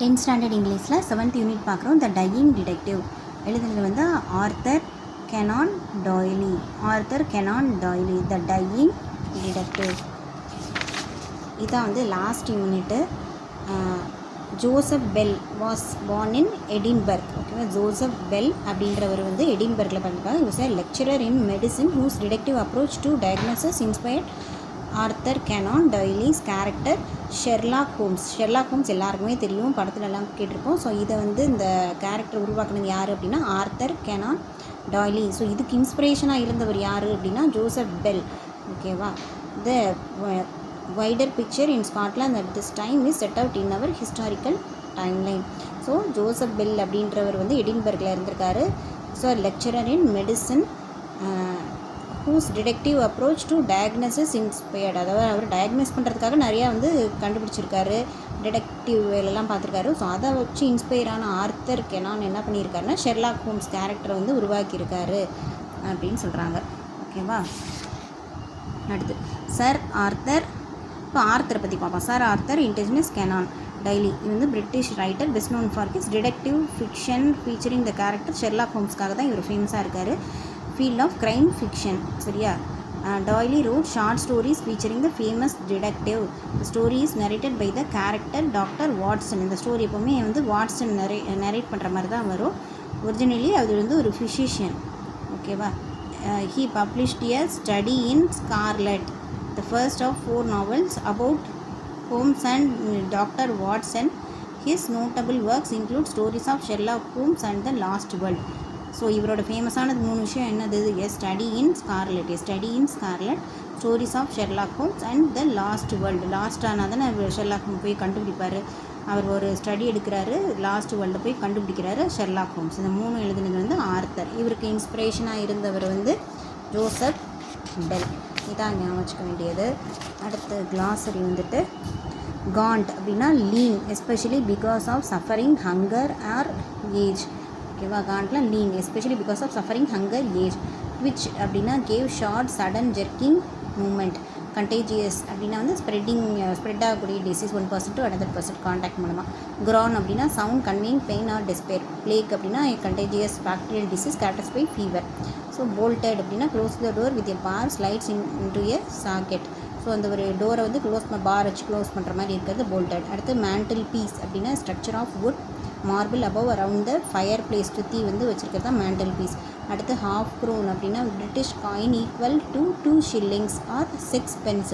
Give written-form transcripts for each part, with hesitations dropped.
10th standard இங்கிலீஷில் 7th unit பார்க்குறோம். த dying detective எழுதுனது வந்து Arthur Conan Doyle. The dying detective. இதான் வந்து last unit. Joseph Bell was born in Edinburgh. ஓகேவா, ஜோசப் பெல் அப்படின்றவர் வந்து எடின்பர்கில் பண்ணியிருக்காங்க. இவர் sir lecturer in medicine whose detective approach to diagnosis inspired Arthur Conan Doyle's character Sherlock Holmes. Sherlock Holmes எல்லாருக்குமே தெரியும், படத்துலலாம் கேட்டிருப்போம். ஸோ இதை வந்து இந்த கேரக்டர் உருவாக்குனது யார் அப்படின்னா ஆர்த்தர் கெனான் டாய்லி. ஸோ இதுக்கு இன்ஸ்பிரேஷனாக இருந்தவர் யார் அப்படின்னா ஜோசப் பெல். ஓகேவா, த wider picture in Scotland at this time is set out in our historical timeline. So Joseph Bell அப்படின்றவர் வந்து எடின்பர்கில் இருந்திருக்காரு. So lecturer in medicine whose detective approach to diagnosis inspired. அதாவது அவர் டயக்னோஸ் பண்ணுறதுக்காக நிறையா வந்து கண்டுபிடிச்சிருக்காரு, டிடெக்டிவ் வேலையெல்லாம் பார்த்துருக்காரு. ஸோ அதை வச்சு இன்ஸ்பயரான ஆர்த்தர் கெனான் என்ன பண்ணியிருக்காருன்னா ஷெர்லாக் ஹோம்ஸ் கேரக்டரை வந்து உருவாக்கியிருக்காரு அப்படின்னு சொல்கிறாங்க. ஓகேவா, அடுத்து சார் ஆர்த்தர். இப்போ ஆர்த்தரை பற்றி பார்ப்போம். சார் ஆர்த்தர் இன்டெஜினஸ் கெனான் டைலி. இது வந்து British writer, best known for his detective fiction featuring the character Sherlock ஹோம்ஸ்க்காக தான் இவர் ஃபேமஸாக இருக்கார். Field of crime fiction. சரியா, Doyle wrote short stories featuring the famous detective. Story is narrated by the character doctor Watson. இந்த story எப்போவுமே வந்து Watson narrate பண்ணுற மாதிரி தான் வரும். ஒரிஜினலி அது வந்து ஒரு ஃபிசிஷியன். ஓகேவா, he published a study in Scarlet, the first of 4 novels about Holmes and Dr. Watson. His notable works include stories of Sherlock Holmes and the Lost World. So இவரோட ஃபேமஸானது 3 விஷயம் என்னது? A study in Scarlet, stories of Sherlock Holmes and the Lost World. Lost ஆனால் தானே Sherlock Holmes போய் கண்டுபிடிப்பார். அவர் ஒரு study எடுக்கிறாரு, last world போய் கண்டுபிடிக்கிறாரு ஷெர்லாக் ஹோம்ஸ். இந்த 3 எழுதுனது வந்து ஆர்த்தர். இவருக்கு இன்ஸ்பிரேஷனாக இருந்தவர் வந்து ஜோசப் பெல். இதான் ஞாபகம் வச்சுக்க வேண்டியது. அடுத்து கிளாஸரி வந்துட்டு காண்ட் அப்படின்னா lean, especially because of suffering hunger or age. ஓகேவா, காண்ட்லாம் lean especially because of suffering hunger age. Twitch அப்படின்னா gave short sudden jerking movement. Contagious அப்படின்னா வந்து ஸ்ப்ரெட் ஆகக்கூடிய disease 1% to another person contact மூலமாக. கிரான் அப்படின்னா sound conveying pain or despair. Plague அப்படின்னா contagious bacterial disease characterised by fever. So bolted அப்படின்னா close the door with a bar slides into a socket. So அந்த ஒரு டோரை வந்து பார் வச்சு close பண்ணுற மாதிரி இருக்கிறது போல்டட். அடுத்து மேண்டில் பீஸ் அப்படின்னா structure of wood marble above around the fireplace சுற்றி வந்து வச்சுருக்கிறது தான் மேண்டில் பீஸ். அடுத்து ஹாஃப் க்ரோன் அப்படின்னா British coin equal to 2 shillings or 6 pence.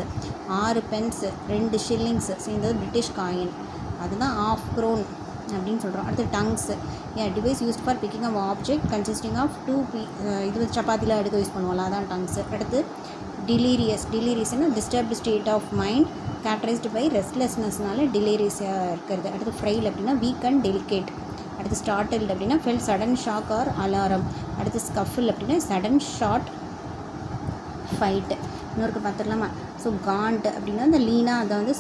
6 pence 2 shillings சேர்ந்தது பிரிட்டிஷ் காயின், அதுதான் ஆஃப் க்ரோன் அப்படின்னு சொல்கிறோம். அடுத்து tongs, device used for picking of object consisting of 2 இது வந்து சப்பாத்தியில் எடுக்க யூஸ் பண்ணுவோம்ல, அதான் டங்ஸ். அடுத்து டிலீரியஸ்னா disturbed state of mind characterised by ரெஸ்ட்லெஸ்னஸ்னால டிலீரியஸாக இருக்கிறது. அடுத்து ஃப்ரைல் அப்படின்னா வீக் அண்ட் டெலிகேட். அடுத்து ஸ்டார்டல்டு அப்படின்னா fell sudden shock or alarm. அடுத்து ஸ்கஃபில் அப்படின்னா சடன் ஷார்ட் ஃபைட்டு. இன்னொருக்கு பார்த்துடலாமா? ஸோ காண்ட் அப்படின்னா இந்த லீனா அதை வந்து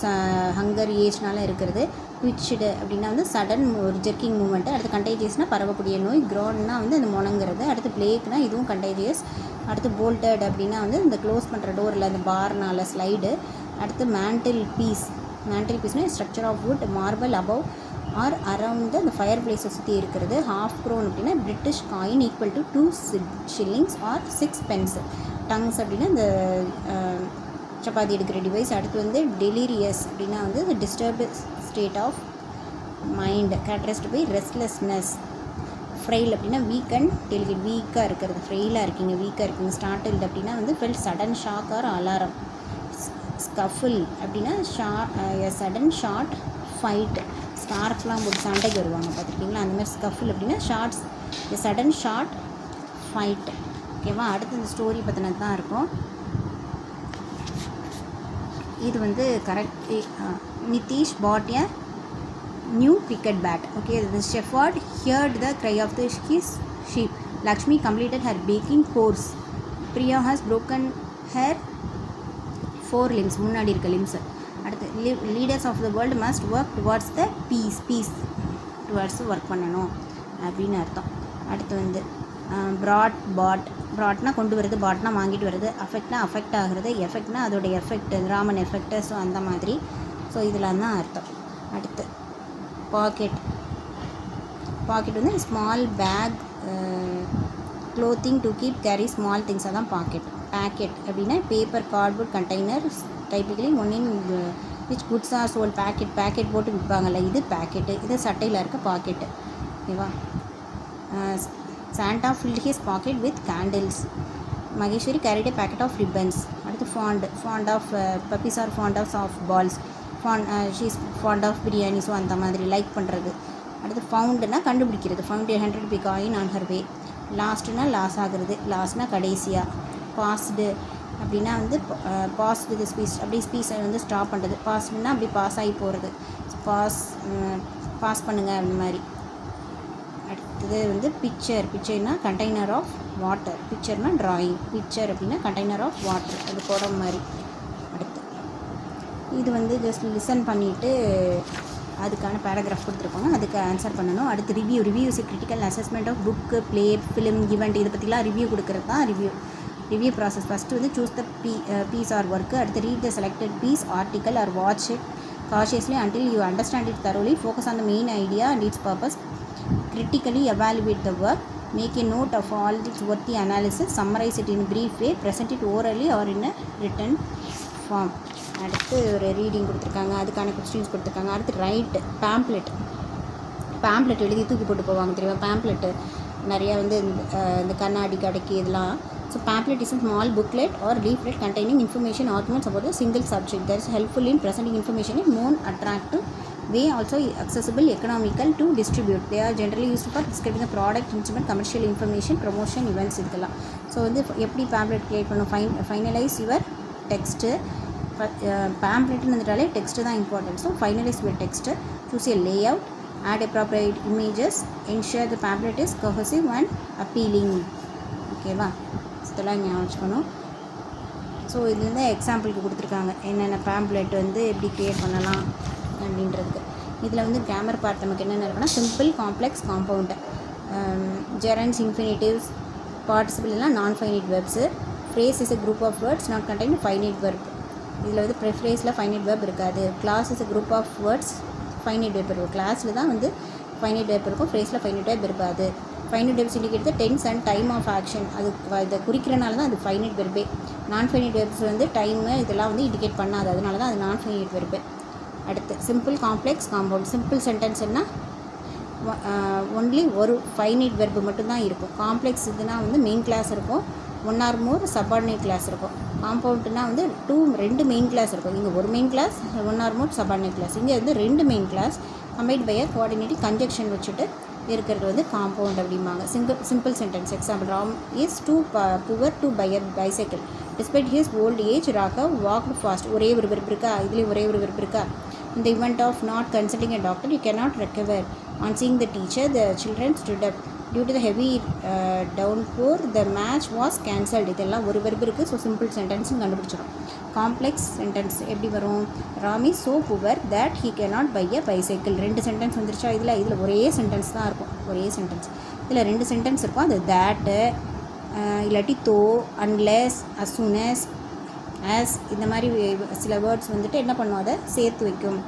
ஹங்கர் ஏஜ்னால இருக்கிறது. ட்விச்டு அப்படின்னா வந்து சடன் ஒரு ஜெர்க்கிங் மூமெண்ட்டு. அடுத்து கண்டேஜியஸ்னால் பரவக்கூடிய நோய். க்ரோன்னா வந்து அந்த முணங்குறது. அடுத்து பிளேக்னா இதுவும் கண்டேஜியஸ். அடுத்து போல்டட் அப்படின்னா வந்து இந்த க்ளோஸ் பண்ணுற டோரில் அந்த பார்னால் ஸ்லைடு. அடுத்து மேண்டில் பீஸ்னால் structure of wood marble above or around அந்த ஃபயர் பிளேஸை சுற்றி இருக்கிறது. ஹாஃப் க்ரோன் அப்படின்னா British coin equal to 2 shillings or 6 pence. Tongs அப்படின்னா இந்த சப்பாத்தி எடுக்கிற டிவைஸ். அடுத்து வந்து டெலிரியஸ் அப்படின்னா வந்து இந்த disturbed state of mind characterised by restlessness. Frail அப்படின்னா வீக் அண்ட் டெலிகேட், வீக்காக இருக்கிறது, ஃப்ரெயிலாக இருக்கீங்க, வீக்காக இருக்கீங்க. ஸ்டார்டல்டு அப்படின்னா வந்து fell sudden shock or alarm. Scuffle அப்படின்னா சடன் ஷார்ட் ஃபைட். ஸ்கார்ஃப்லாம் போட்டு சண்டைக்கு வருவாங்க பார்த்துருக்கீங்களா, அந்த மாதிரி. ஸ்கஃபில் அப்படின்னா சடன் ஷார்ட் ஃபைட். ஓகேவா, அடுத்து இந்த ஸ்டோரி பற்றினது தான் இருக்கும். இது வந்து correct. Nitish pot a new picket bat. Okay, the shepherd heard the cry of his sheep. Lakshmi completed her baking course. Priya has broken her 4 limbs. முன்னாடி இருக்க limbs. அடுத்து leaders of the world must work towards the peace towards work பண்ணணும் அப்படின்னு அர்த்தம். அடுத்து வந்து ப்ராட்னா கொண்டு வருது, பாட்னா வாங்கிட்டு வருது, அஃபெக்ட் ஆகிறது, எஃபெக்ட்னா அதோடைய எஃபெக்ட், ராமன் எஃபெக்ட். ஸோ அந்த மாதிரி. ஸோ இதில் தான் அர்த்தம். அடுத்து பாக்கெட் வந்து small bag clothing to keep carry small things அதான் பாக்கெட். பேக்கெட் அப்படின்னா paper cardboard container typically one in which goods are sold. Packet போட்டு விற்பாங்கள்ல, இது பேக்கெட்டு. இது சட்டையில் இருக்க பாக்கெட்டு. ஓகேவா. Santa filled his pocket with candles. Maheswari carried a packet of ribbons. அடுத்து fond of puppies or fond of soft balls. She's fond of biryani. So அந்த மாதிரி லைக் பண்ணுறது. அடுத்து ஃபவுண்டுனா கண்டுபிடிக்கிறது. Found 100 rupee coin on her way. லாஸ்ட்னா loss ஆகுறது. லாஸ்ட்னா கடைசியாக. பாஸ்டு அப்படின்னா வந்து பாஸ்டு இது ஸ்பீச், அப்படி ஸ்பீச்சை வந்து ஸ்டாப் பண்ணுறது. பாஸ்டுனா அப்படி பாஸ் ஆகி போகிறது. பாஸ் பண்ணுங்கள் அந்த மாதிரி. அடுத்தது வந்து பிக்சர்னா கண்டெய்னர் ஆஃப் வாட்டர். பிக்சர்னால் ட்ராயிங். பிக்சர் அப்படின்னா கண்டெய்னர் ஆஃப் வாட்டர், அது குடம் மாதிரி. அடுத்து இது வந்து ஜஸ்ட் லிசன் பண்ணிவிட்டு அதுக்கான பேராகிராஃப் கொடுத்துருப்பாங்க, அதுக்கு ஆன்சர் பண்ணணும். அடுத்து review is critical assessment of book, play, film, event. இதை பற்றிலாம் ரிவ்யூ கொடுக்குறது தான் ரிவ்யூ ப்ராசஸ். ஃபஸ்ட்டு வந்து choose the piece or work. அடுத்து read the selected piece, article or watch it cautiously until you understand it thoroughly. Focus on the main idea and its purpose. Critically evaluate the work. Make a note of all its worthy analysis. Summarize it in a brief way. Present it orally or in a written form. அடுத்து ஒரு reading கொடுத்துருக்காங்க, அதுக்கான questions கொடுத்துருக்காங்க. அடுத்து right pamphlet எழுதி தூக்கி போட்டு போவாங்க தெரியுமா. பேம்ப்ளெட்டு நிறையா வந்து இந்த கண்ணாடி கடைக்கு இதெல்லாம். So pamphlet is a small booklet or leaflet containing information arguments about a single subject that is helpful in presenting information in more attractive way, also accessible, economical to distribute. They are generally used for describing a product, instrument, commercial information, promotion, events இதுக்கெல்லாம். So வந்து எப்படி pamphlet create பண்ணும், finalise your text. பேம்ப்ளெட்னு வந்துட்டாலே text தான் important. So finalise your text. Choose a layout, add appropriate images, ensure the pamphlet is cohesive and appealing. ஓகேவா, இதெல்லாம் ஞாபகம் வச்சுக்கணும். ஸோ இது வந்து எக்ஸாம்பிளுக்கு கொடுத்துருக்காங்க என்னென்ன பேம்ப்ளெட் வந்து எப்படி க்ரியேட் பண்ணலாம் அப்படின்றதுக்கு. இதில் வந்து கிராமர் பார்ட் நமக்கு என்னென்ன இருக்குன்னா simple, complex, compound, gerunds, infinitives, participle எல்லாம் non finite verbs. Phrase is a group of words not containing finite verb. இதில் வந்து ப்ரிஃப்ரேஸில் ஃபைனைட் வெர்ப் இருக்காது. Clause is a group of words, finite verb இருக்கும். கிளாஸில் தான் வந்து ஃபைனைட் வெர்ப் இருக்கும், ஃப்ரேஸில் ஃபைனைட் வெர்ப் இருக்காது. Finite verbs indicate the tense and time of action. அது இதை குறிக்கிறனால தான் அது ஃபைனைட் வெர்பே. நான் ஃபைனைட் வெர்ப்ஸ் வந்து டைமு இதெல்லாம் வந்து இண்டிகேட் பண்ணாது, அதனால தான் அது நான் ஃபைனைட் வெர்பு. அடுத்து சிம்பிள், காம்ப்ளெக்ஸ், காம்பவுண்ட். சிம்பிள் சென்டென்ஸ்னால் ஒன்லி ஒரு ஃபைனைட் வெர்பு மட்டும்தான் இருக்கும். காம்ப்ளெக்ஸ் இதுனா வந்து மெயின் கிளாஸ் இருக்கும், one or more subordinate clause இருக்கும். காம்பவுண்ட்னா வந்து ரெண்டு மெயின் கிளாஸ் இருக்கும். இங்கே ஒரு main clause, one or more subordinate clause. இங்கே வந்து ரெண்டு main clause combined by coordinative conjunction வச்சுட்டு இருக்கிறது வந்து காம்பவுண்ட் அப்படிம்பாங்க. Simple sentence. Example, Ram is too poor to buy a bicycle. Despite his old age Raghav walked fast. ஒரே ஒரு வெர்ப் இருக்கா, இதுலேயும் ஒரே ஒரு வெர்ப் இருக்கா. In the event of not consulting a doctor, you cannot recover. On seeing the teacher, the children stood up. Due to the heavy downpour, the match was cancelled. இதெல்லாம் ஒரு verb இருக்குது. So simple சென்டென்ஸ்னு கண்டுபிடிச்சிடும். Complex sentence எப்படி வரும்? Ram is so poor that he cannot buy a bicycle. ரெண்டு sentence வந்துருச்சா. இதில் ஒரே சென்டென்ஸ் தான் இருக்கும், ஒரே சென்டென்ஸ். இதில் ரெண்டு சென்டென்ஸ் இருக்கும், அது தேட்டு இல்லாட்டி தோ, அன்லெஸ், அஸ் சூன் ஆஸ் இந்த மாதிரி சில வேர்ட்ஸ் வந்துட்டு என்ன பண்ணும், அதை சேர்த்து வைக்கும்.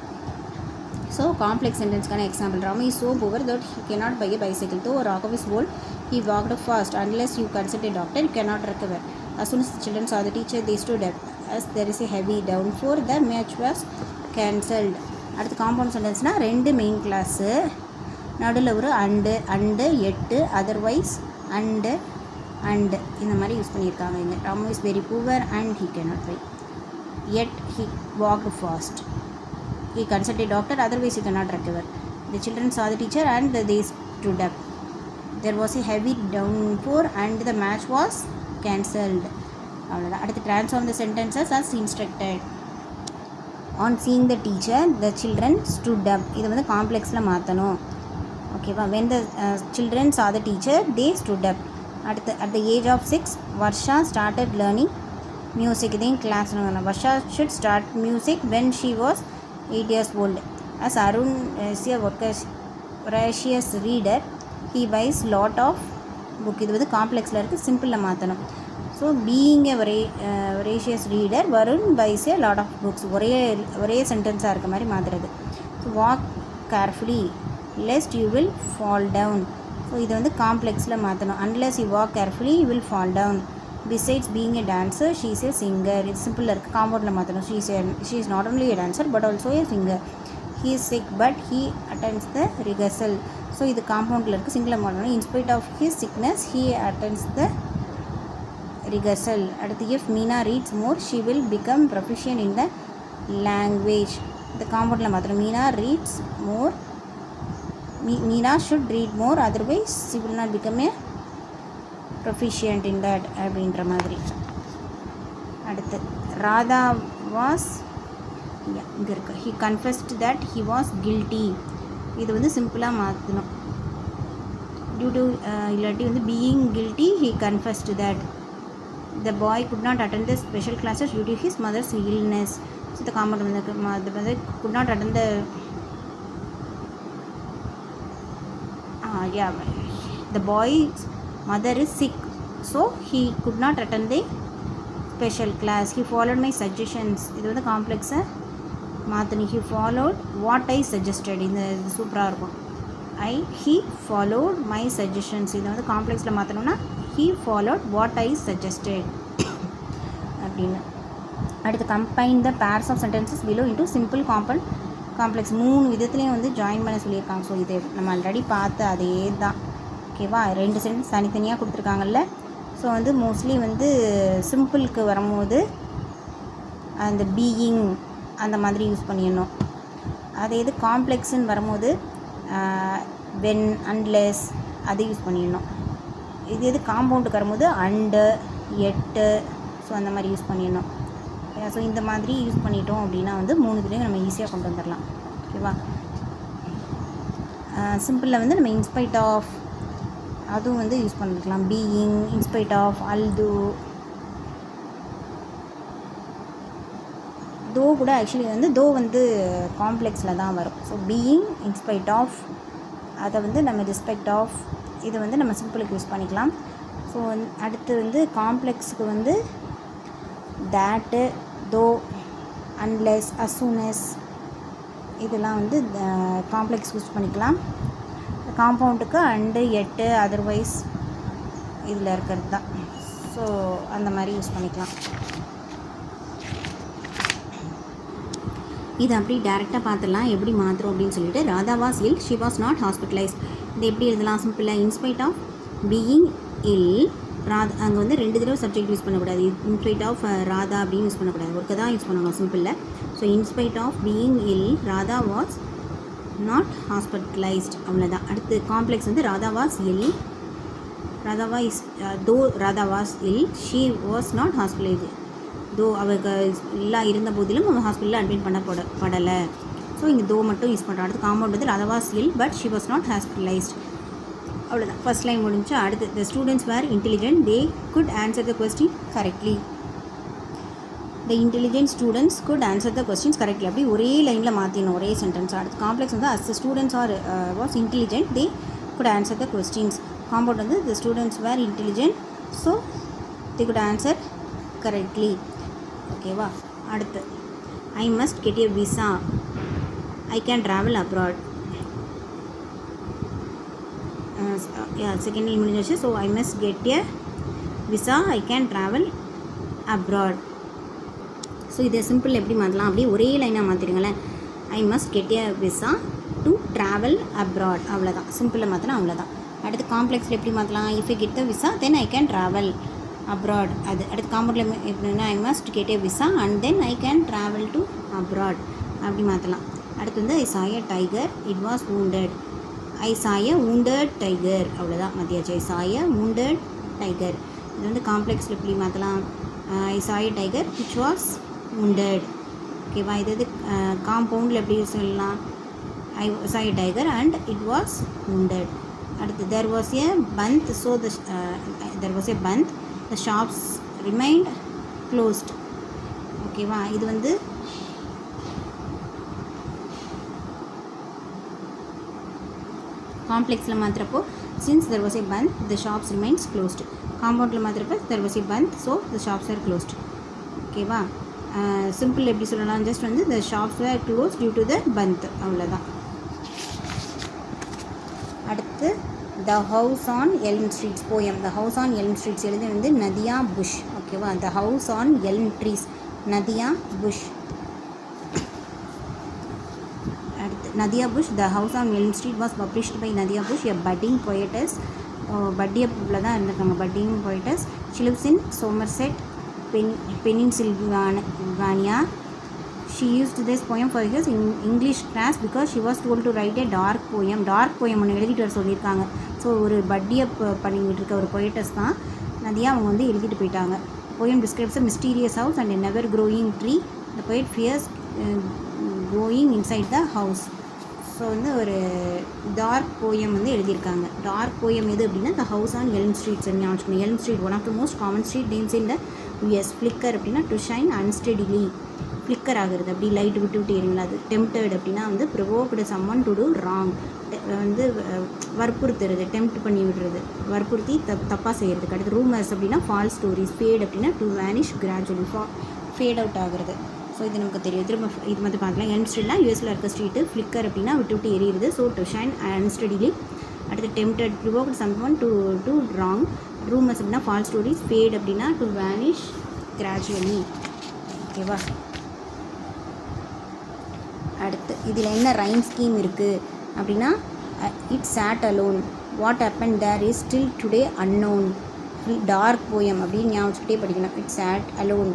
ஸோ காம்ப்ளெக்ஸ் சென்டென்ஸ்க்கான example, Ram is so poor that he cannot buy a bicycle. Though Raghav is old he walked fast. Unless you consult a doctor, you cannot recover. As soon as the children saw the teacher, they stood up. As there is a heavy downpour, the match was cancelled. அடுத்து compound சென்டென்ஸ்னால் ரெண்டு main class, நடுவில் ஒரு and எட்டு, otherwise and இந்த மாதிரி use பண்ணியிருக்காங்க இங்கே. Ramu is very poor and he cannot buy. Yet he walked fast. He consulted a doctor, otherwise he cannot recover. The children saw the teacher and they stood up. There was a heavy downpour and the match was cancelled. அவ்வளோதான். அடுத்து transform the sentences as instructed. On seeing the teacher, the children stood up. இது வந்து காம்ப்ளெக்ஸில் மாற்றணும். ஓகேவா. When the children saw the teacher, they stood up. அடுத்து at the age of 6, Varsha started learning music. இதையும் class. Varsha should start music when she was 8 years old. As Arun is a voracious reader, he buys lot of book. இது வந்து காம்ப்ளெக்ஸில் இருக்குது, சிம்பிளில் மாற்றணும். So being a voracious reader, Varun buys a lot of books. ஒரே சென்டென்ஸாக இருக்க மாதிரி மாற்றுறது. So walk carefully lest you will fall down. So இதை வந்து காம்ப்ளெக்ஸில் மாற்றணும். unless you walk carefully you will fall down. besides being a dancer she is a singer. இது சிம்பிளில் இருக்குது, காம்பவுண்டில் மாற்றணும். she is not only a dancer but also a singer. he is sick but he attends the rehearsal. So இது காம்பவுண்டில் இருக்குது, சிங்கிளில் மாற்றணும். in spite of his sickness he attends the rehearsal. அடுத்து if Meena reads more she will become proficient in the language. இந்த காம்பவுண்டில் மாற்றணும். Meena reads more. Meena should read more, otherwise she will not become a proficient in that அப்படின்ற மாதிரி. அடுத்து Radha was இங்கே இருக்கு. he confessed that he was guilty. இது வந்து சிம்பிளாக மாற்றணும். due to இல்லாட்டி வந்து being guilty he confessed that the boy could not attend the special classes due to his mother's illness. So இந்த காம்பவுண்ட் வந்து could not attend the the boy's mother is sick, so he could not attend the special class. he followed my suggestions. இது வந்து காம்ப்ளெக்ஸை மாற்றணும். he followed what I suggested. இது சூப்பராக இருக்கும். he followed my suggestions. இதை வந்து காம்ப்ளெக்ஸில் மாற்றணும்னா he followed what I suggested அப்படின்னு. அடுத்து combine the pairs of sentences below into simple compound complex. 3 விதத்துலேயும் வந்து ஜாயின் பண்ண சொல்லியிருக்காங்க. ஸோ இது நம்ம ஆல்ரெடி பார்த்த அதே தான். ஓகேவா, 2 சென்டென்ஸ் தனித்தனியாக கொடுத்துருக்காங்கல்ல. ஸோ வந்து மோஸ்ட்லி வந்து சிம்பிளுக்கு வரும்போது அந்த பீயிங் அந்த மாதிரி யூஸ் பண்ணிடணும். அதே இது காம்ப்ளெக்ஸுன்னு வரும்போது வென், அன்லெஸ் அது யூஸ் பண்ணிடணும். இது காம்பவுண்டுக்கு வரும்போது அண்டு, எட்டு, ஸோ அந்த மாதிரி யூஸ் பண்ணிடணும். ஸோ இந்த மாதிரி யூஸ் பண்ணிட்டோம் அப்படின்னா வந்து 3 இதுலேயும் நம்ம ஈஸியாக கொண்டு வந்துடலாம். ஓகேவா, சிம்பிளில் வந்து நம்ம இன்ஸ்பைட் ஆஃப் அதுவும் வந்து யூஸ் பண்ணிக்கலாம். பீயிங், இன்ஸ்பைட் ஆஃப், அல்து, தோ கூட ஆக்சுவலி வந்து தோ வந்து காம்ப்ளெக்ஸில் தான் வரும். ஸோ பீயிங், இன்ஸ்பைட் ஆஃப், அதை வந்து நம்ம ரெஸ்பெக்ட் ஆஃப், இது வந்து நம்ம சிம்பிளுக்கு யூஸ் பண்ணிக்கலாம். ஸோ அடுத்து வந்து காம்ப்ளெக்ஸுக்கு வந்து that, though, unless, as soon as இதெல்லாம் வந்து காம்ப்ளெக்ஸ் யூஸ் பண்ணிக்கலாம். காம்பவுண்டுக்கு அண்டு, எட்டு, அதர்வைஸ் இதில் இருக்கிறது தான். ஸோ அந்த மாதிரி யூஸ் பண்ணிக்கலாம். இது அப்படி டேரெக்டாக பார்த்துடலாம் எப்படி மாற்றுறோம் அப்படின்னு சொல்லிட்டு. Radha was ill, she was not hospitalised. இது எப்படி எழுதலாம் சிம்பிளாக? In spite of being ill Radha, அங்கே வந்து 2 தடவை சப்ஜெக்ட் யூஸ் பண்ணக்கூடாது. இன்ஸ்பைட் ஆஃப் ராதா அப்படின்னு யூஸ் பண்ணக்கூடாது, ஒருக்க தான் யூஸ் பண்ணணும் சிம்பிளில். So in spite of being ill Radha was not hospitalised, அவ்வளோதான். அடுத்து காம்ப்ளெக்ஸ் வந்து Radha was ill, Radha was though Radha was ill she was not hospitalised. Though அவருக்கு எல்லாம் இருந்த போதிலும் அவன் ஹாஸ்பிட்டலில் அட்மிட் பண்ணப்படலை. ஸோ இங்கே தோ மட்டும் யூஸ் பண்ணுறோம். அடுத்து காம்பவுண்ட் வந்து Radha was ill but she was not hospitalised, அவ்வளோதான். ஃபர்ஸ்ட் லைன் முடிஞ்சு. அடுத்து the students were intelligent, they could answer the question correctly. The intelligent students could answer the questions correctly. அப்படி ஒரே லைனில் மாற்றிடணும், ஒரே சென்டென்ஸ். அடுத்து காம்ப்ளெக்ஸ் வந்து as the students are was intelligent, they could answer the questions. Compound வந்து the students were intelligent, so they could answer correctly. ஓகேவா, அடுத்து I must get a visa, I can travel abroad. Second line முடிஞ்சிச்சு. So I must get a visa, I can travel abroad. So இதை simple எப்படி மாற்றலாம்? அப்படியே ஒரே லைனாக மாற்றிடுங்களேன். I must get a visa to travel abroad, அவ்வளோதான். சிம்பிளில் மாற்றினா அவ்வளோதான். அடுத்து காம்ப்ளெக்ஸில் எப்படி மாற்றலாம்? If I get the visa then I can travel abroad. அது அடுத்து காம்பவுண்டில் எப்படின்னா I must get a visa and then I can travel to abroad, அப்படி மாற்றலாம். அடுத்து வந்து ஐ saw a tiger, it was wounded. I saw a wounded tiger, அவ்வளோதான் மாற்றியாச்சு. ஐ saw a wounded tiger. இது வந்து காம்ப்ளெக்ஸில் எப்படி மாற்றலாம்? ஐ saw a tiger which was wounded. ஓகேவா, இது காம்பவுண்டில் எப்படி சொல்லலாம்? ஐ saw a tiger and it was wounded. அடுத்து there was a month, so there was a month, the shops remained closed. ஓகேவா, இது வந்து காம்ப்ளெக்ஸில் மாத்திரப்போ since there was a month the shops remains closed. காம்பவுண்டில் மாத்திரப்போ there was a month so the shops are closed. ஓகேவா, simple எப்படி சொல்லலாம்? Just வந்து the shops were closed due to the month, அவ்வளோதான். அடுத்து the house on Elm streets poem. The house on Elm streets எழுதி வந்து Nadia Bush. ஓகேவா, the house on Elm trees Nadia Bush. அடுத்து Nadia Bush, the house on Elm street was published by Nadia Bush, a budding poetess. பட்டியப்பில் தான் இருந்திருக்காங்க, budding poetess. She lives in Somerset Pennsylvania. She used this poem for his English class because she was told to write a dark poem. Dark poem ஒன்று எழுதிட்டு வர சொல்லியிருக்காங்க. So ஒரு பட்டியை பண்ணிக்கிட்டு இருக்க ஒரு பொயட்டஸ் தான் நதியா, அவங்க வந்து எழுதிட்டு போயிட்டாங்க. poem describes a mysterious house and a never growing tree. The poet fears growing inside the house. So வந்து ஒரு டார்க் போயம் வந்து எழுதியிருக்காங்க. டார்க் போயம் எது அப்படின்னா the house on Elm streets. ஞாபகம், Elm street one of the most common street names in the US. Flicker அப்படின்னா to shine unsteadily, flicker ஆகுறது, அப்படி லைட் விட்டு விட்டு எரிங்களா. அது டெம்ப்டட் அப்படின்னா வந்து provoked someone to do wrong, வந்து வற்புறுத்துறது, டெம்ப்ட் பண்ணி விடுறது, வற்புறுத்தி தப்பாக செய்கிறதுக்கு. அடுத்து ரூமர்ஸ் அப்படின்னா ஃபால்ஸ் ஸ்டோரிஸ். ஃபேட் அப்படின்னா to vanish gradually, fat out ஆகுறது. ஸோ இது நமக்கு தெரியும். திரும்ப இது மாதிரி பார்க்கலாம். எல்ம் ஸ்ட்ரீட்னா யூஎஸில் இருக்க ஸ்ட்ரீட்டு. ஃப்ளிக்கர் அப்படின்னா விட்டு விட்டு எரியுது. So to shine unsteadily. அடுத்து tempted, provoked someone to wrong. Rumours அப்படின்னா ஃபால்ஸ் ஸ்டோரிஸ். ஃபேட் அப்படின்னா டு வேனிஷ் கிராஜுவலி. ஓகேவா, அடுத்து இதில் என்ன ரைம் ஸ்கீம் இருக்குது அப்படின்னா it sat alone, what happen there is still today unknown. Dark poem அப்படின்னு ஞாபகத்துக்கிட்டே படிக்கணும். It sat alone,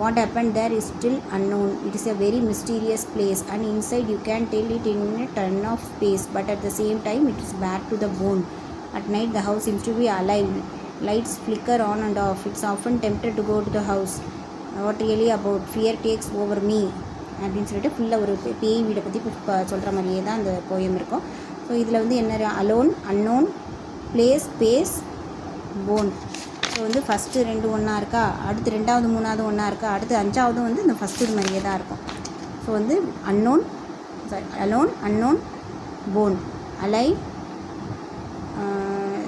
what happen there is still unknown. It is a very mysterious place and inside you can tell it in a ton of space, but at the same time it is back to the bone. At night the house seems to be alive. Lights flicker on and off. It's often tempted to go to the house. What really about fear takes over me அப்படின்னு சொல்லிட்டு ஃபுல்லாக ஒரு பேய் வீடை பற்றி சொல்கிற மாதிரியே தான் அந்த போயம் இருக்கும். ஸோ இதில் வந்து என்ன, alone, unknown, place, space, phone. So வந்து ஃபஸ்ட்டு 2 ஒன்றா இருக்கா, அடுத்து 2வது 3வது ஒன்றா இருக்கா, அடுத்து 5வது வந்து இந்த ஃபஸ்ட்டு மாதிரியே தான் இருக்கும். ஸோ வந்து unknown, alone, unknown, phone, alive.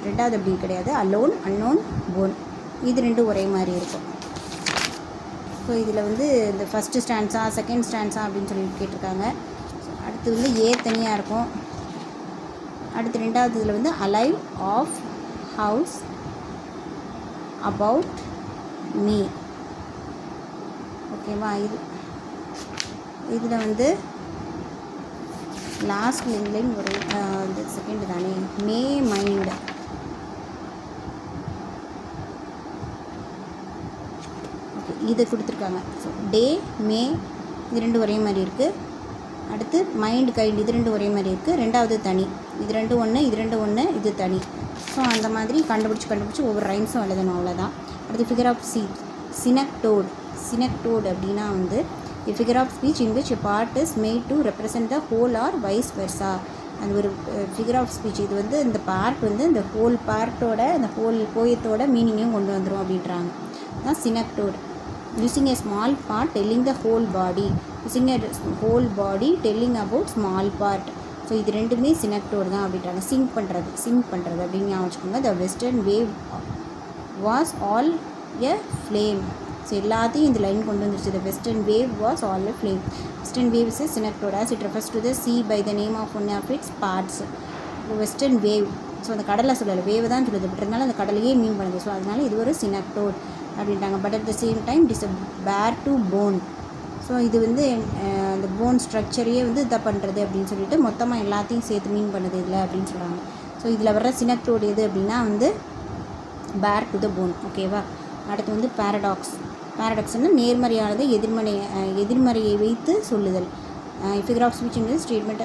2வது அப்படி கிடையாது, அலோன், அன்னோன், போன். இது 2 ஒரே மாதிரி இருக்கும். ஸோ இதில் வந்து இந்த ஃபஸ்ட்டு ஸ்டான்ஸா செகண்ட் ஸ்டான்ஸா அப்படின்னு சொல்லி கேட்டிருக்காங்க. அடுத்து வந்து ஏ தனியாக இருக்கும். அடுத்து 2வது இதில் வந்து alive, off, house, about, me. ஓகேவா, இதில் வந்து லாஸ்ட் லைன் ஒரு இந்த செகண்ட் தானே, மே மைண்ட். இது கொடுத்துருக்காங்க. ஸோ டே, மே, இது 2 ஒரே மாதிரி இருக்குது. அடுத்து மைண்ட், கைண்ட், இது 2 ஒரே மாதிரி இருக்குது. 2வது தனி, இது 2 ஒன்று, இது 2 ஒன்று, இது தனி. ஸோ அந்த மாதிரி கண்டுபிடிச்சி ஒவ்வொரு ரைம்ஸும் எழுதணும், அவ்வளோதான். அடுத்து ஃபிகர் ஆஃப் சினக்டோட். சினக்டோட் அப்படின்னா வந்து a figure of speech in which a part is made to represent the whole or vice versa. அந்த ஒரு ஃபிகர் ஆஃப் ஸ்பீச், இது வந்து இந்த பார்ட் வந்து இந்த ஹோல் பார்ட்டோட, இந்த ஹோல் போயத்தோட மீனிங்கையும் கொண்டு வந்துடும் அப்படின்றாங்க. தான் சினக்டோட். using a small part telling the whole body, using a whole body telling about small part. So இது 2மே சினக்டோடு தான் அப்படின்றாங்க. சிங் பண்ணுறது அப்படின்னு ஞாபகம் வச்சுக்கோங்க. The western wave was all a flame. So எல்லாத்தையும் இந்த லைன் கொண்டு வந்துருச்சு. The western wave was all a flame. Western wave is synecdoche as it refers to the sea by the name of one of its parts. Western wave, so அந்த கடலை சொல்லலை, wave தான் சொல்லுது, but இருந்தாலும் அந்த கடலையே மீன் பண்ணுது. ஸோ அதனால இது ஒரு சினக்டோட் அப்படின்ட்டாங்க. But at the same time it is a பேர் டு போன். ஸோ இது வந்து அந்த போன் ஸ்ட்ரக்சரையே வந்து இதை பண்ணுறது அப்படின்னு சொல்லிட்டு மொத்தமாக எல்லாத்தையும் சேர்த்து மீன் பண்ணுது இதில் அப்படின்னு சொல்கிறாங்க. ஸோ இதில் வர்ற சினக்டோடு எது அப்படின்னா வந்து பேர் டு த போன். ஓகேவா, அடுத்து வந்து பேரடாக்ஸ். பேரடாக்ஸ்னால் நேர்மறையானது எதிர்மறையை வைத்து சொல்லுதல். ஃபிகர் ஆஃப் ஸ்பீச் என்பது statement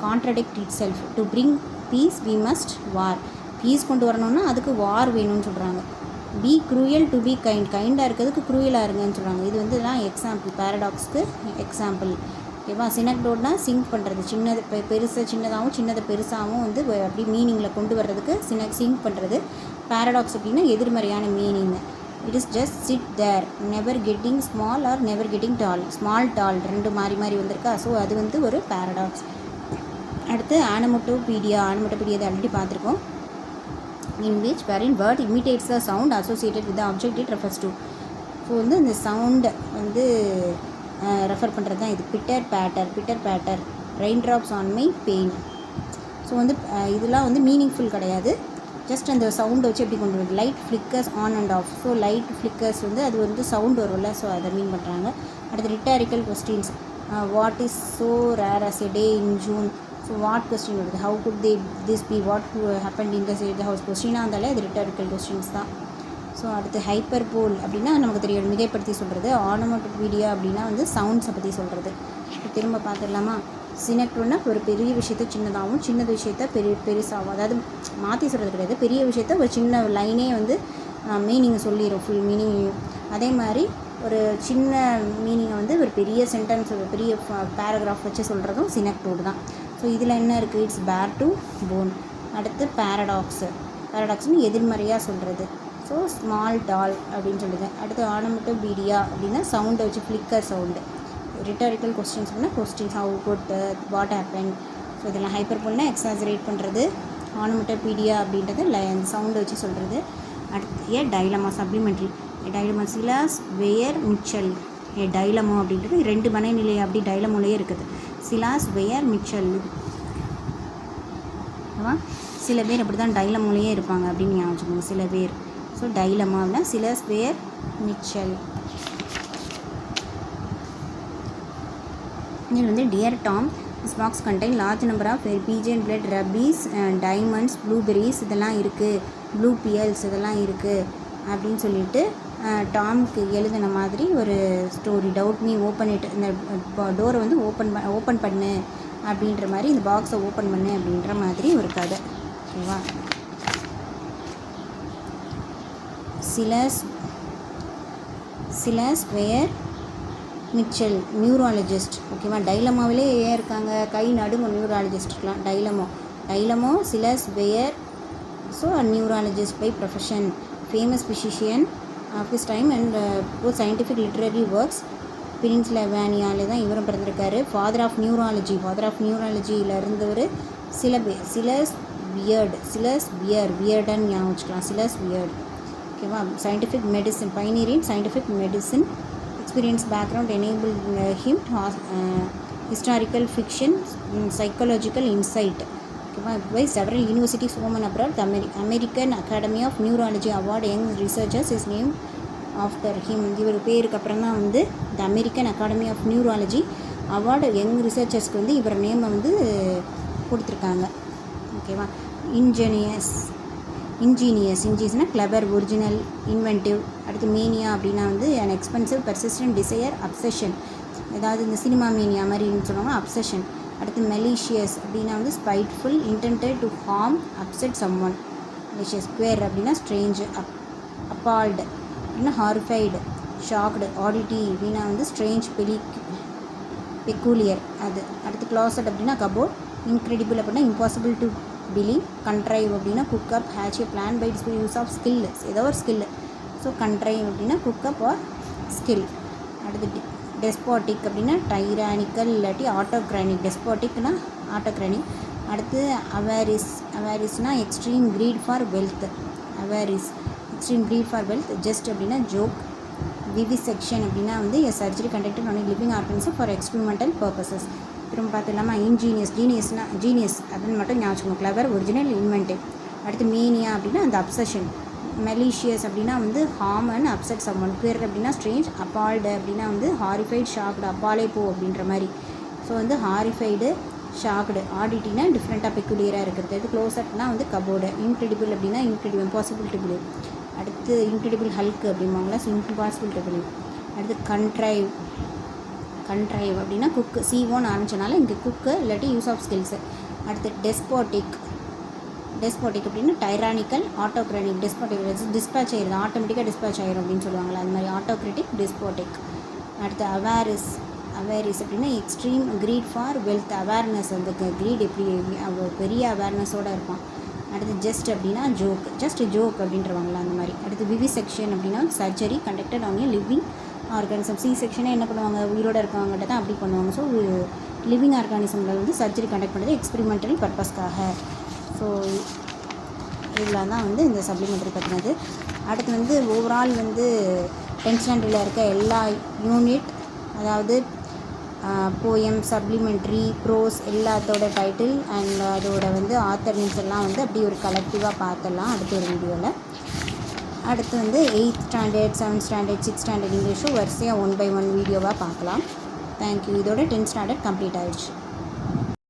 contradict itself. To bring peace we must war. Peace கொண்டு வரணும்னா அதுக்கு வார் வேணும்னு சொல்கிறாங்க. பி க்ரூயல் டு பி கைண்டாக இருக்கிறதுக்கு க்ரூயலாக இருங்கன்னு சொல்கிறாங்க. இது வந்து தான் எக்ஸாம்பிள், பேரடாக்ஸ்க்கு எக்ஸாம்பிள். ஓகேவா, சினக்டோட்னா சிங்க் பண்ணுறது, சின்னது பெருசை சின்னதாகவும் சின்னதை பெருசாகவும் வந்து அப்படி மீனிங்கில் கொண்டு வர்றதுக்கு சிங்க் பண்ணுறது. பேரடாக்ஸ் அப்படின்னா எதிர்மறையான meaning. It is just sit there, never getting small or never getting tall. Small tall 2 மாறி வந்திருக்கா. ஸோ அது வந்து ஒரு பேரடாக்ஸ். அடுத்து ஆனமோட்டோபீடியா. ஆனமோட்டோபீடியா ஆல்ரெடி பார்த்துருக்கோம். in which wherein word imitates the sound associated with the object it refers to. So வந்து இந்த சவுண்டை வந்து ரெஃபர் பண்ணுறது தான் இது. Pitter patter rain drops on my pane. So வந்து இதெல்லாம் வந்து மீனிங்ஃபுல் கிடையாது, ஜஸ்ட் அந்த சவுண்டை வச்சு எப்படி கொண்டு வருது. Light flickers on and off. So light flickers வந்து அது வந்து சவுண்ட் வரும்ல, ஸோ அதை மீன் பண்ணுறாங்க. அடுத்து rhetorical questions. What is so rare as a day in June. So what question வருது, how could they this be, what happen in the house. கொஸ்டினாக இருந்தாலே அது ரிட்டாரிக்கல் கொஸ்டின்ஸ் தான். ஸோ அடுத்து ஹைப்பர்போல் அப்படின்னா நமக்கு தெரியும், மிகைப்படுத்தி சொல்கிறது. ஆனோமோட்டோபீடியா அப்படின்னா வந்து சவுண்ட்ஸை பற்றி சொல்கிறது. இப்போ திரும்ப பார்த்துடலாமா. சினெக்ட்னா ஒரு பெரிய விஷயத்த சின்னதாகவும், சின்னது விஷயத்த பெருசாகும். அதாவது மாற்றி சொல்கிறது கிடையாது, பெரிய விஷயத்த ஒரு சின்ன லைனே வந்து மீனிங்கை சொல்லிடும், ஃபுல் மீனிங்கையும். அதே மாதிரி ஒரு சின்ன மீனிங்கை வந்து ஒரு பெரிய சென்டென்ஸ், ஒரு பெரிய பேராகிராஃப் வச்சு சொல்கிறதும் சினெக்டோடு தான். ஸோ இதில் என்ன இருக்குது, இட்ஸ் பேர் டு போன். அடுத்து பேரடாக்ஸ்னு எதிர்மறையாக சொல்கிறது. ஸோ ஸ்மால் டால் அப்படின்னு சொல்லுது. அடுத்து ஆனோமோட்டோபீடியா அப்படின்னா சவுண்டை வச்சு, ஃப்ளிக்கர் சவுண்டு. ரிட்டாரிக்கல் கொஸ்டின்ஸ் அப்படின்னா questions, how good, what happen. So இதெல்லாம் ஹைப்பர்போல்னா எக்ஸாஜரேட் பண்ணுறது. ஆனோமோட்டோபீடியா அப்படின்றது சவுண்டை வச்சு சொல்கிறது. அடுத்து டைலமா சப்ளிமெண்ட்ரி. டைலமா சிலாஸ் வேர் மிச்சல். டைலமோ அப்படின்றது 2 மனைநிலை அப்படி டைலமோலேயே இருக்குது. சிலாஸ் வேர் மிச்சல். சில பேர் அப்படி தான் டைலமோலேயே இருப்பாங்க அப்படின்னு ஞாபகம் சில பேர். ஸோ டைலமா அப்படின்னா சிலாஸ் வேர் மிச்சல். இதில் வந்து dear Tom, this box contain large number of pigeon blood, rubies, diamonds, blueberries இதெல்லாம் இருக்குது, ப்ளூ பியல்ஸ் இதெல்லாம் இருக்குது அப்படின்னு சொல்லிட்டு டாம்க்கு எழுதின மாதிரி ஒரு story. Doubt me open it. இந்த டோரை வந்து ஓப்பன் பண்ணு அப்படின்ற மாதிரி, இந்த பாக்ஸை ஓப்பன் பண்ணு அப்படின்ற மாதிரி ஒரு கதை. ஓகேவா. Silas Weir Mitchell neurologist. ஓகேவா. டைலமாவிலே ஏன் இருக்காங்க, கை நடுங்க நியூராலஜிஸ்ட் இருக்கலாம். டைலமோ Silas Weir. So neurologist by profession, famous physician of his time and scientific literary works. பெனின்சுலாவேனியாலே தான் இவரும் பிறந்திருக்காரு. ஃபாதர் ஆஃப் நியூராலஜியில் இருந்தவர். சிலஸ் வியர்டன் ஞாபகம் வச்சுக்கலாம். Silas weird. ஓகேவா. Scientific medicine, pioneer in scientific medicine. Experience background enabled him to historical fiction, psychological insight. By several universities home and abroad. The American Academy of Neurology award young researchers is named after him. இவர் பேருக்கு அப்புறம் தான் வந்து the American Academy of Neurology award young ரிசர்ச்சர்ஸ்க்கு வந்து இவர் நேமை வந்து கொடுத்துருக்காங்க. ஓகேவா. இன்ஜீனியஸ்னா கிளவர், ஒரிஜினல், இன்வென்டிவ். அடுத்து மேனியா அப்படின்னா வந்து an expensive persistent desire, obsession. ஏதாவது இந்த சினிமா மேனியா மாதிரின்னு சொல்லுவாங்க, அப்சஷன். அடுத்து மெலிஷியஸ் அப்படின்னா வந்து spiteful, intended to harm, upset someone. Malicious. Queer அப்படின்னா ஸ்ட்ரேஞ்ச், அப்பால்டு அப்படின்னா ஹாரிஃபைடு, ஷாக்டு. ஆடிட்டி அப்படின்னா வந்து ஸ்ட்ரேஞ்ச், பெக்கூலியர் அது. அடுத்து க்ளாசட் அப்படின்னா கபோர்ட். இன்க்ரெடிபிள் அப்படின்னா இம்பாசிபிள் டு பிலீவ். கண்ட்ரைவ் அப்படின்னா cook up, hatch, plan by use of skill, ஏதோ ஒரு ஸ்கில். ஸோ கண்ட்ரைவ் அப்படின்னா குக்கப் ஆர் ஸ்கில். அடுத்து டெஸ்பாட்டிக் அப்படின்னா டைரானிக்கல் இல்லாட்டி ஆட்டோக்ரானிக். டெஸ்பாட்டிக்னா ஆட்டோக்ரானிக். அடுத்து அவேரிஸ்னால் extreme greed for wealth. Extreme greed for wealth. Jest அப்படின்னா ஜோக். விவிசெக்ஷன் அப்படின்னா வந்து surgery conducted on living organs for experimental purposes. திரும்ப பார்த்துலாமா. ஜீனியஸ் அப்படின்னு மட்டும் ஞாபகம். Clever, original, inventive. அடுத்து மேனியா அப்படின்னா அந்த அப்சஷன். மெலிஷியஸ் அப்படின்னா வந்து harm and upset someone. Queer அப்படின்னா ஸ்ட்ரேஞ்ச். அப்பால்டு அப்படின்னா வந்து ஹாரிஃபைடு, ஷாக்டு. அப்பாலே போ அப்படின்ற மாதிரி. ஸோ வந்து ஹாரிஃபைடு, ஷாக்டு. ஆடிட்டினா டிஃப்ரெண்ட்டாக பெக்குலியராக இருக்கிறது. இது க்ளோசட்னா வந்து கபோர்டு. இன்க்ரெடிபிள் அப்படின்னா இம்பாசிபிள் டு பிலீவ். அடுத்து இன்க்ரெடிபிள் ஹல்க் அப்படிம்பாங்களா, ஸோ இம்பாசிபிள் டு பிலீவ். அடுத்து கண்ட்ரைவ் அப்படின்னா குக்கு. C1 ஆரம்பிச்சனால இங்கே குக்கு இல்லாட்டி யூஸ் ஆஃப் ஸ்கில்ஸு. அடுத்து டெஸ்பாட்டிக் அப்படின்னா டைரானிக்கல், ஆட்டோக்ரானிக். டிஸ்பேச் ஆயிடுது, ஆட்டோமேட்டிக்காக டிஸ்பேச் ஆயிரும் அப்படின்னு சொல்லுவாங்களா, அது மாதிரி ஆட்டோக்ராட்டிக், டெஸ்பாட்டிக். அடுத்து அவேரிஸ் அப்படின்னா extreme greed for wealth. Awareness, அந்த க்ரீட் எப்படி பெரிய அவேர்னஸோடு இருப்பான். அடுத்து ஜஸ்ட் அப்படின்னா ஜோக் அப்படின்றவாங்களா, அந்த மாதிரி. அடுத்து விவிசெக்ஷன் அப்படின்னா surgery conducted on a living organism. செக்ஷனே என்ன பண்ணுவாங்க, உயிரோடு இருக்கவங்ககிட்ட தான் அப்படி பண்ணுவாங்க. ஸோ லிவிங் ஆர்கானிசமில் வந்து சர்ஜரி கண்டக்ட் பண்ணுறது எக்ஸ்பெரிமெண்டல் பர்பஸ்க்காக. ஸோ இதெல்லாம் தான் வந்து இந்த சப்ளிமெண்ட்ரி பற்றினது. அடுத்து வந்து ஓவரால் வந்து 10th ஸ்டாண்டர்டில் இருக்க எல்லா யூனிட், அதாவது போயம், சப்ளிமெண்ட்ரி, ப்ரோஸ் எல்லாத்தோட டைட்டில் அண்ட் அதோட வந்து ஆத்தர் நேம்ஸ் எல்லாம் வந்து அப்படி ஒரு கலெக்டிவாக பார்த்துடலாம் அடுத்த ஒரு வீடியோவில். அடுத்து வந்து 8th standard, 7th standard, 6th standard இங்கிலீஷும் வரிசையாக 1 by 1 வீடியோவாக பார்க்கலாம். தேங்க்யூ. இதோட 10th ஸ்டாண்டர்ட் கம்ப்ளீட் ஆயிடுச்சு.